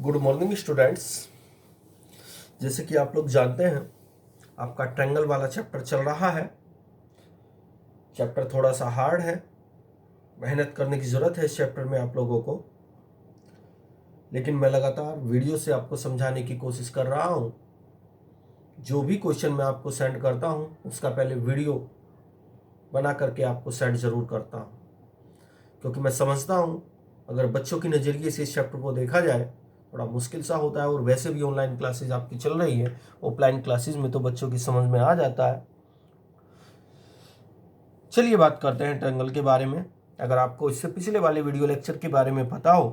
Good morning students. जैसे कि आप लोग जानते हैं आपका ट्रायंगल वाला चैप्टर चल रहा है। चैप्टर थोड़ा सा हार्ड है, मेहनत करने की ज़रूरत है इस चैप्टर में आप लोगों को, लेकिन मैं लगातार वीडियो से आपको समझाने की कोशिश कर रहा हूँ। जो भी क्वेश्चन मैं आपको सेंड करता हूँ उसका पहले वीडियो बना करके आपको सेंड ज़रूर करता हूँ, क्योंकि मैं समझता हूँ अगर बच्चों के नज़रिए से इस चैप्टर को देखा जाए थोड़ा मुश्किल सा होता है। और वैसे भी ऑनलाइन क्लासेज आपकी चल रही है, ऑफलाइन क्लासेज में तो बच्चों की समझ में आ जाता है। चलिए बात करते हैं ट्रायंगल के बारे में। अगर आपको इससे पिछले वाले वीडियो लेक्चर के बारे में पता हो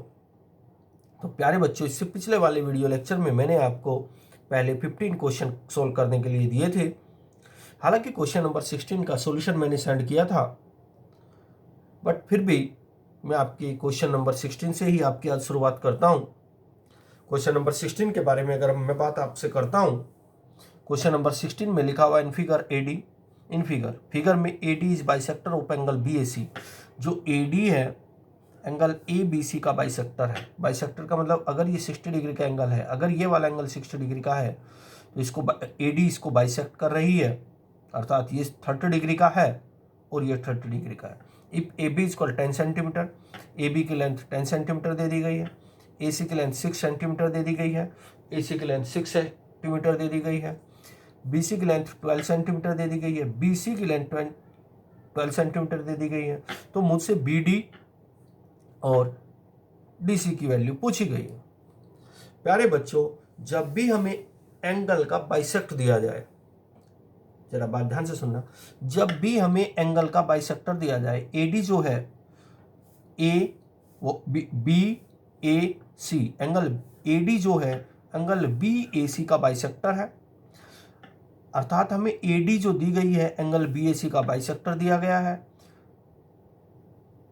तो प्यारे बच्चों, इससे पिछले वाले वीडियो लेक्चर में मैंने आपको पहले 15 क्वेश्चन सोल्व करने के लिए दिए थे। हालांकि क्वेश्चन नंबर 16 का सॉल्यूशन मैंने सेंड किया था, बट फिर भी मैं आपकी क्वेश्चन नंबर 16 से ही आपकी आज शुरुआत करता हूं। क्वेश्चन नंबर 16 के बारे में अगर मैं बात आपसे करता हूं, क्वेश्चन नंबर 16 में लिखा हुआ इन फिगर में AD is bisector of angle BAC. जो एडी है एंगल ए बी सी का बाइसेक्टर है। बाइसेक्टर का मतलब अगर ये 60 डिग्री का एंगल है, अगर ये वाला एंगल 60 डिग्री का है तो इसको एडी इसको बाइसेक्ट कर रही है, अर्थात ये 30 डिग्री का है और ये 30 डिग्री का है। If A B equal 10 centimetre, A B की लेंथ 10 सेंटीमीटर दे दी गई है, ए सी की लेंथ 6 सेंटीमीटर दे दी गई है, ए सी की लेंथ 6 सेंटीमीटर दे दी गई है, बी सी की लेंथ 12 सेंटीमीटर दे दी गई है, बी सी की लेंथ 12 सेंटीमीटर दे दी गई है। तो मुझसे बी डी और डी सी की वैल्यू पूछी गई है। प्यारे बच्चों, जब भी हमें एंगल का बाइसेक्ट दिया जाए, जरा बात ध्यान से सुनना, जब भी हमें एंगल का बाइसेक्टर दिया जाए, एडी जो है ए वो बी ए सी, एंगल एडी जो है एंगल बी ए सी का बाइसेक्टर है, अर्थात हमें एडी जो दी गई है एंगल बी ए सी का बाइसेक्टर दिया गया है।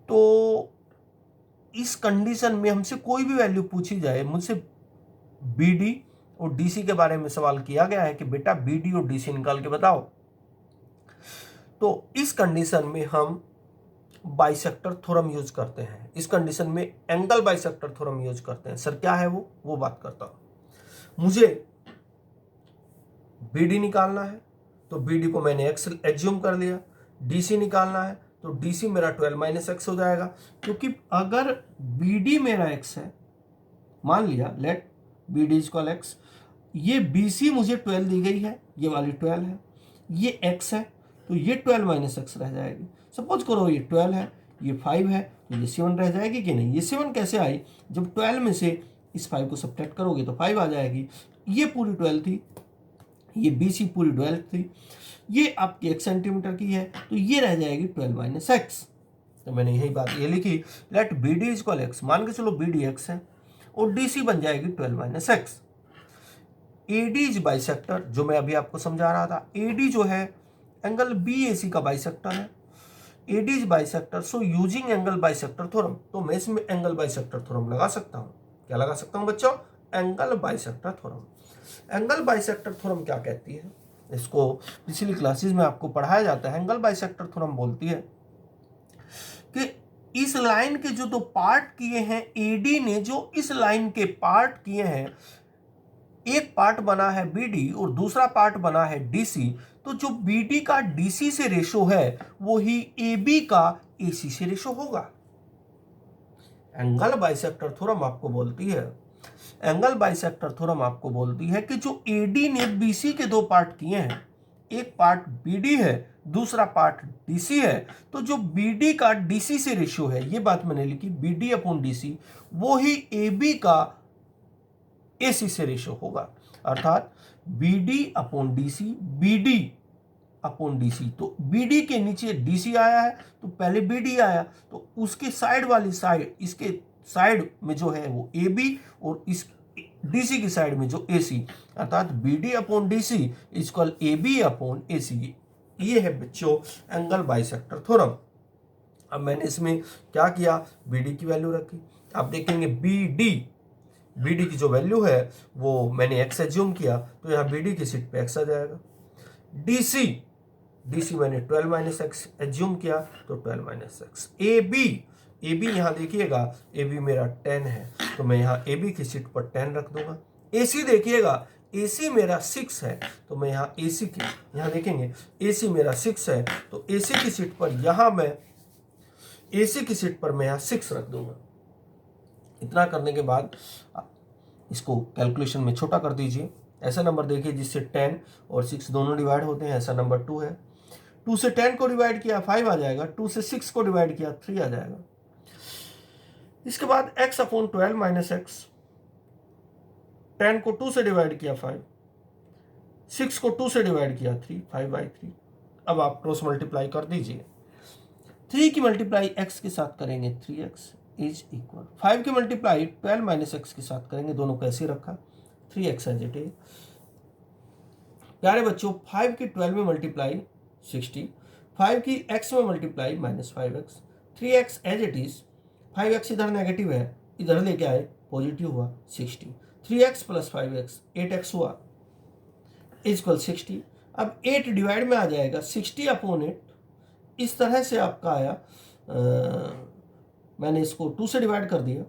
तो इस कंडीशन में हमसे कोई भी वैल्यू पूछी जाए, मुझसे बी डी और डी सी के बारे में सवाल किया गया है कि बेटा बी डी और डी सी निकाल के बताओ, तो इस कंडीशन में हम बाइसेक्टर थ्योरम यूज करते हैं। इस कंडीशन में एंगल बाइसेक्टर थ्योरम यूज करते हैं। सर क्या है वो बात करता हूं। मुझे बीडी निकालना है तो बीडी को मैंने एक्स एज्यूम कर लिया, डीसी निकालना है तो डीसी मेरा 12 माइनस एक्स हो जाएगा, क्योंकि अगर बीडी मेरा एक्स है, मान लिया लेट बीडी इक्वल एक्स, ये बीसी मुझे 12 दी गई है, ये वाली 12 है, ये एक्स है तो ये 12 माइनस एक्स रह जाएगी। सपोज करो ये 12 है, ये 5 है तो ये 7 रह जाएगी कि नहीं। ये 7 कैसे आई, जब 12 में से इस 5 को सब्ट्रैक्ट करोगे तो 5 आ जाएगी। ये पूरी 12 थी, ये बीसी पूरी 12 थी, ये आपकी 1 सेंटीमीटर की है तो ये रह जाएगी 12 माइनस एक्स। तो मैंने यही बात ये लिखी, let B D equal x, मान के चलो बी डी एक्स है और डी सी बन जाएगी 12 minus x. AD is bisector, जो मैं अभी आपको समझा रहा था, एडी जो है एंगल बी ए सी का बाइसेक्टर है। AD is bisector, so using angle bisector theorem, तो मैं इसमें एंगल बाइसेक्टर थ्योरम लगा सकता हूं। क्या लगा सकता हूं बच्चों? Angle bisector theorem. Angle bisector theorem क्या कहती है, इसको पिछली क्लासेस में आपको पढ़ाया जाता है। एंगल बाइसेक्टर थ्योरम बोलती है कि इस लाइन के जो दो पार्ट किए हैं, एडी ने जो इस लाइन के पार्ट किए हैं, एक पार्ट बना है बीडी और दूसरा पार्ट बना है डीसी, तो जो बीडी का डीसी से रेशो है वो ही एबी का एसी से रेशो होगा। एंगल बाइसेक्टर थ्योरम आपको बोलती है, एंगल बाइसेक्टर थ्योरम आपको बोलती है कि जो एडी ने बीसी के दो पार्ट किए हैं, एक पार्ट बीडी है दूसरा पार्ट डीसी है, तो जो बीडी का डीसी से रेशियो है, ये बात मैंने लिखी, बीडी अपॉन डीसी, वो ही एबी का एसी से रेशियो होगा, अर्थात BD upon DC, BD upon DC. तो बीडी के नीचे डीसी आया है तो पहले बीडी आया, तो उसके साइड वाली साइड, इसके साइड में जो है वो एबी और इस डीसी की साइड में जो एसी, अर्थात BD upon DC equal AB upon AC. ये है बच्चों एंगल बाइसेक्टर थ्योरम। अब मैंने इसमें क्या किया, बीडी की वैल्यू रखी। आप देखेंगे बीडी की जो वैल्यू है वो मैंने एक्स एज्यूम किया, तो यहाँ बीडी की सीट पे एक्स आ जाएगा। डीसी मैंने 12 माइनस एक्स एज्यूम किया तो 12 minus x. A B A B यहाँ देखिएगा, ए बी मेरा 10 है, तो मैं यहाँ ए बी की सीट पर 10 रख दूंगा। ए सी देखिएगा, ए सी मेरा 6 है, तो मैं यहाँ ए सी की, यहाँ देखेंगे ए सी मेरा 6 है, तो ए सी की सीट पर यहाँ मैं ए सी की सीट पर मैं यहाँ 6 रख दूंगा। इतना करने के बाद इसको कैलकुलेशन में छोटा कर दीजिए। ऐसा नंबर देखिए जिससे 10 और 6 दोनों डिवाइड होते हैं, ऐसा नंबर 2 है। 2 से 10 को डिवाइड किया 5 आ जाएगा, 2 से 6 को डिवाइड किया 3 आ जाएगा। इसके बाद x अपॉन 12 माइनस एक्स, 10 को 2 से डिवाइड किया 5, 6 को 2 से डिवाइड किया 3, 5/3। अब आप क्रॉस मल्टीप्लाई कर दीजिए। 3 की मल्टीप्लाई x के साथ करेंगे 3x इज इक्वल, 5 की मल्टीप्लाई 12 माइनस एक्स के साथ करेंगे, दोनों को ऐसे रखा, 3x एज इट इज। प्यारे बच्चों 5 की 12 में मल्टीप्लाई 60, 5 की x में multiply minus 5x, 3x as it is. 5x इधर नेगेटिव है, इधर लेके आए पॉजिटिव हुआ 60, 3x प्लस 5x 8x हुआ इक्वल 60। अब 8 डिवाइड में आ जाएगा 60 अपॉन 8, इस तरह से आपका आया। मैंने इसको 2 से डिवाइड कर दिया,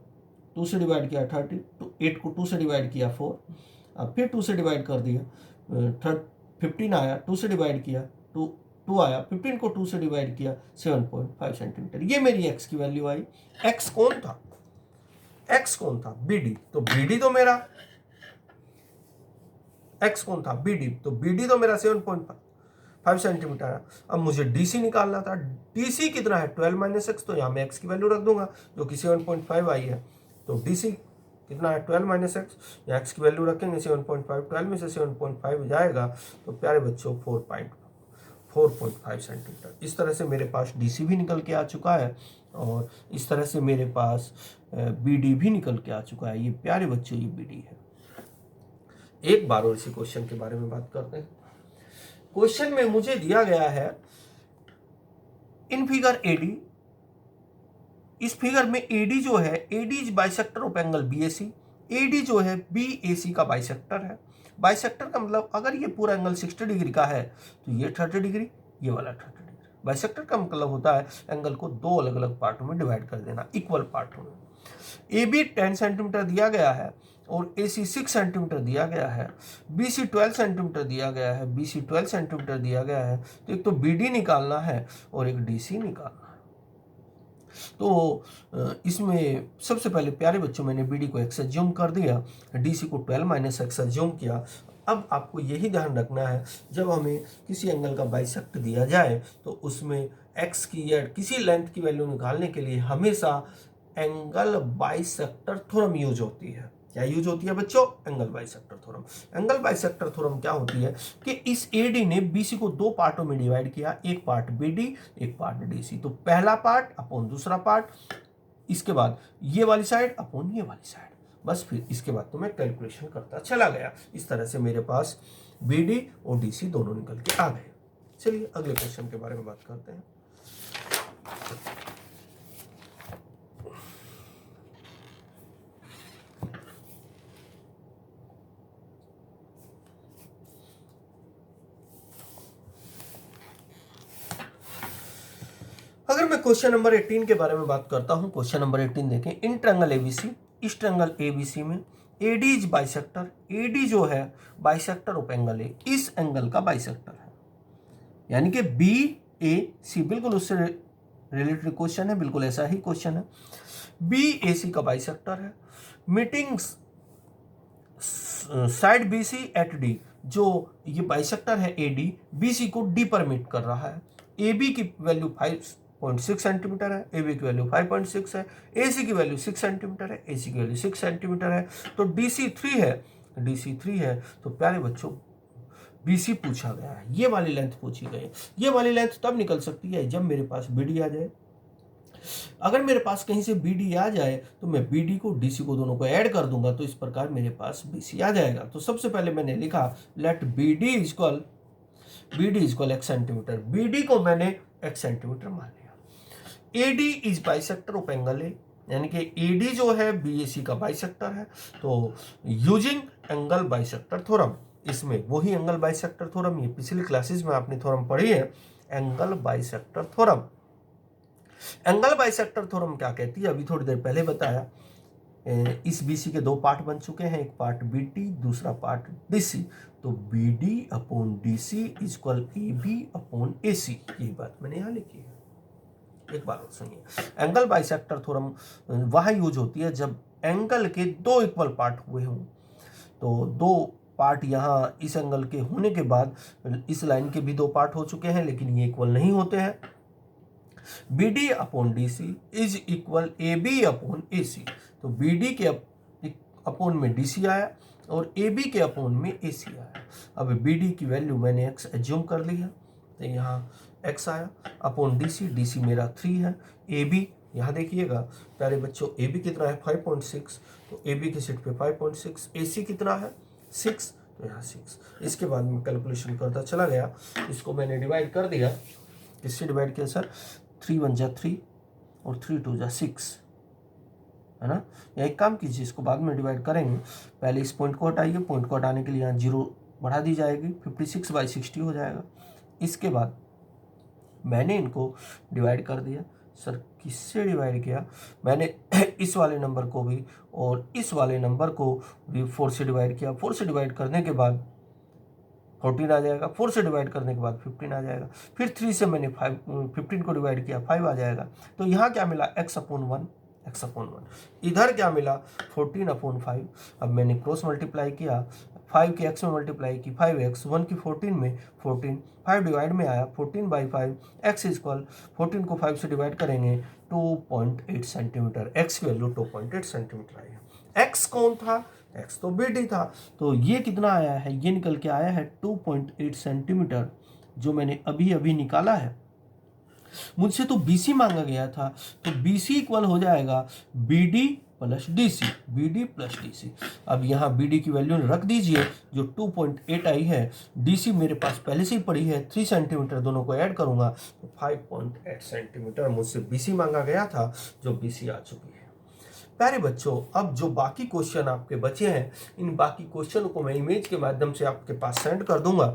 2 से डिवाइड किया 30, तो 8 को 2 से डिवाइड किया 4, अब फिर 2 से डिवाइड कर दिया 15 आया, 2 से डिवाइड किया 2 आया, 15 को 2 से डिवाइड किया 7.5 सेंटीमीटर। ये मेरी x की वैल्यू आई। x कौन था? x कौन था? BD। तो BD तो मेरा x कौन था? BD। तो BD तो मेरा 7.5 सेंटीमीटर है। अब मुझे DC निकालना था। DC कितना है? 12 माइनस एक्स, तो यहाँ मैं x की वैल्यू रख दूंगा जो कि 7.5 आई है। तो DC कितना है? 12 माइनस एक्स, यहाँ x की वैल्यू रखेंगे 7.5, 12 में से 7.5 जाएगा तो प्यारे बच्चों 4.5 सेंटीमीटर। इस तरह से मेरे पास DC भी निकल के आ चुका है और इस तरह से मेरे पास BD भी निकल के आ चुका है। ये प्यारे बच्चों ये BD है। एक बार और इसी क्वेश्चन के बारे में बात करते हैं। क्वेश्चन में मुझे दिया गया है इन फिगर AD, इस फिगर में AD जो है, AD is bisector of angle BAC। AD जो है BAC का बाइसेक्टर है। बाइसेक्टर का मतलब अगर ये पूरा एंगल 60 डिग्री का है तो ये 30 डिग्री, ये वाला 30 डिग्री। बाइसेक्टर का मतलब होता है एंगल को दो अलग अलग पार्टों में डिवाइड कर देना, इक्वल पार्टों में। AB 10 सेंटीमीटर दिया गया है और AC 6 सेंटीमीटर दिया गया है, BC 12 सेंटीमीटर दिया गया है, BC 12 सेंटीमीटर दिया गया है। तो एक तो BD निकालना है और एक DC निकालना है। तो इसमें सबसे पहले प्यारे बच्चों मैंने BD को x एज्यूम कर दिया, DC को 12 माइनस एक्स एज्यूम किया। अब आपको यही ध्यान रखना है जब हमें किसी एंगल का बाइसेक्ट दिया जाए तो उसमें x की या किसी लेंथ की वैल्यू निकालने के लिए हमेशा एंगल बाइसेक्टर थ्योरम यूज होती है। क्या यूज होती है बच्चों? Angle bisector theorem. Angle bisector theorem क्या होती है कि इस AD ने BC को दो पार्टों में डिवाइड किया, एक पार्ट BD, एक पार्ट DC। तो पहला पार्ट अपॉन दूसरा पार्ट, इसके बाद ये वाली साइड अपॉन ये वाली साइड, बस फिर इसके बाद तो मैं कैलकुलेशन करता चला गया। इस तरह से मेरे पास BD और DC दोनों निकल के आ गए। चलिए अगले क्वेश्चन के बारे में बात करते हैं। अगर मैं क्वेश्चन नंबर 18 के बारे में बात करता हूं, क्वेश्चन नंबर 18 देखें। इन ट्रायंगल ABC, इस ट्रायंगल ABC में AD इज बाइसेक्टर। AD जो है बाइसेक्टर ऑफ एंगल A, इस एंगल का बाइसेक्टर है, यानी कि BAC बिल्कुल उससे रिलेटेड क्वेश्चन है, बिल्कुल ऐसा ही क्वेश्चन है। BAC का बाइसेक्टर है। Meeting side BC at D, जो ये बाइसेक्टर है AD BC को D पर मीट कर रहा है। AB की वैल्यू 5.6 सेंटीमीटर है, AB की वैल्यू 5.6 है, AC की वैल्यू 6 सेंटीमीटर है, AC की वैल्यू 6 सेंटीमीटर है। तो DC 3 है, DC 3 है। तो प्यारे बच्चों BC पूछा गया है, ये वाली लेंथ पूछी गई है। ये वाली लेंथ तब निकल सकती है जब मेरे पास BD आ जाए। अगर मेरे पास कहीं से BD आ जाए तो मैं BD को DC को दोनों को ऐड कर दूंगा, तो इस प्रकार मेरे पास BC आ जाएगा। तो सबसे पहले मैंने लिखा let BD equal x centimetre. BD को मैंने x सेंटीमीटर मान लिया। AD is bisector of angle A, यानी कि AD जो है BAC का बाइसेक्टर है। तो यूजिंग एंगल बाइसेक्टर थ्योरम, इसमें वही एंगल बाइसेक्टर थ्योरम, ये पिछली क्लासेस में आपने थ्योरम पढ़ी है, angle bisector theorem. Angle bisector theorem क्या कहती है, अभी थोड़ी देर पहले बताया। इस बीसी के दो पार्ट बन चुके हैं, एक पार्ट बीटी, दूसरा पार्ट डीसी। तो BD upon DC equal AB upon AC, यही बात मैंने यहां लिखी है। एक बार और सुनिए, एंगल बाइसेक्टर थ्योरम वहां यूज होती है जब एंगल के दो इक्वल पार्ट हुए हों। तो दो पार्ट यहाँ इस एंगल के होने के बाद इस लाइन के भी दो पार्ट हो चुके हैं, लेकिन ये इक्वल नहीं होते हैं। BD upon DC is equal AB upon AC। तो BD के अपॉन में DC आया और AB के अपॉन में AC आया। अब BD की वैल्यू मैंने x एज्यूम कर ली है, तो यहाँ x आया अपॉन DC मेरा 3 है। AB यहाँ देखिएगा प्यारे बच्चों, AB कितना है 5.6, तो AB की सीट पे 5.6, AC कितना है 6, तो यहाँ 6। इसके बाद मैं कैलकुलेशन करता चला गया, इसको मैंने डिवाइड कर दिया। किससे डिवाइड किया सर, 3 1 जा 3 और 3 2 जा 6, है ना। या एक काम कीजिए, इसको बाद में डिवाइड करेंगे, पहले इस पॉइंट को हटाइए, पॉइंट को हटाने के लिए यहाँ 0 बढ़ा दी जाएगी, 56/60 हो जाएगा। इसके बाद मैंने इनको डिवाइड कर दिया। सर किससे डिवाइड किया, मैंने इस वाले नंबर को भी और इस वाले नंबर को भी 4 से डिवाइड किया। 4 से डिवाइड करने के बाद 14 आ जाएगा, 4 से डिवाइड करने के बाद 15 आ जाएगा, फिर 3 से मैंने 15 को डिवाइड किया, 5 आ जाएगा। तो यहाँ क्या मिला x अपॉन 1, x अपॉन 1। इधर क्या मिला 14 अपॉन 5। अब मैंने क्रॉस मल्टीप्लाई किया, 5 की x में मल्टीप्लाई की 5x, 1 की 14 में 14, 5 डिवाइड में आया 14/5, x इक्वल 14 को 5 से डिवाइड करेंगे 2.8 सेंटीमीटर, x की वैल्यू 2.8 सेंटीमीटर आई है। x कौन था, x तो BD था। तो ये कितना आया है, ये निकल के आया है 2.8 सेंटीमीटर, जो मैंने अभी अभी निकाला है। मुझसे तो BC मांगा गया था, तो BC इक्वल हो जाएगा BD plus DC, BD plus DC। अब यहाँ BD की वैल्यू रख दीजिए जो 2.8 आई है, DC मेरे पास पहले से ही पड़ी है 3 सेंटीमीटर, दोनों को ऐड करूंगा तो 5.8 सेंटीमीटर मुझसे BC मांगा गया था, जो BC आ चुकी है। प्यारे बच्चों, अब जो बाकी क्वेश्चन आपके बचे हैं, इन बाकी क्वेश्चन को मैं इमेज के माध्यम से आपके पास सेंड कर दूंगा।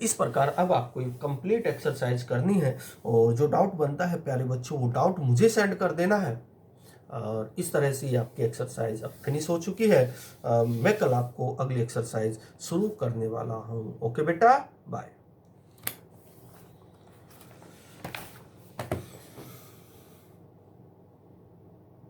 इस प्रकार अब आपको एक कंप्लीट एक्सरसाइज करनी है, और जो डाउट बनता है प्यारे बच्चों, वो डाउट मुझे सेंड कर देना है। और इस तरह से आपकी एक्सरसाइज अब फिनिश हो चुकी है। मैं कल आपको अगली एक्सरसाइज शुरू करने वाला हूँ। ओके बेटा, बाय।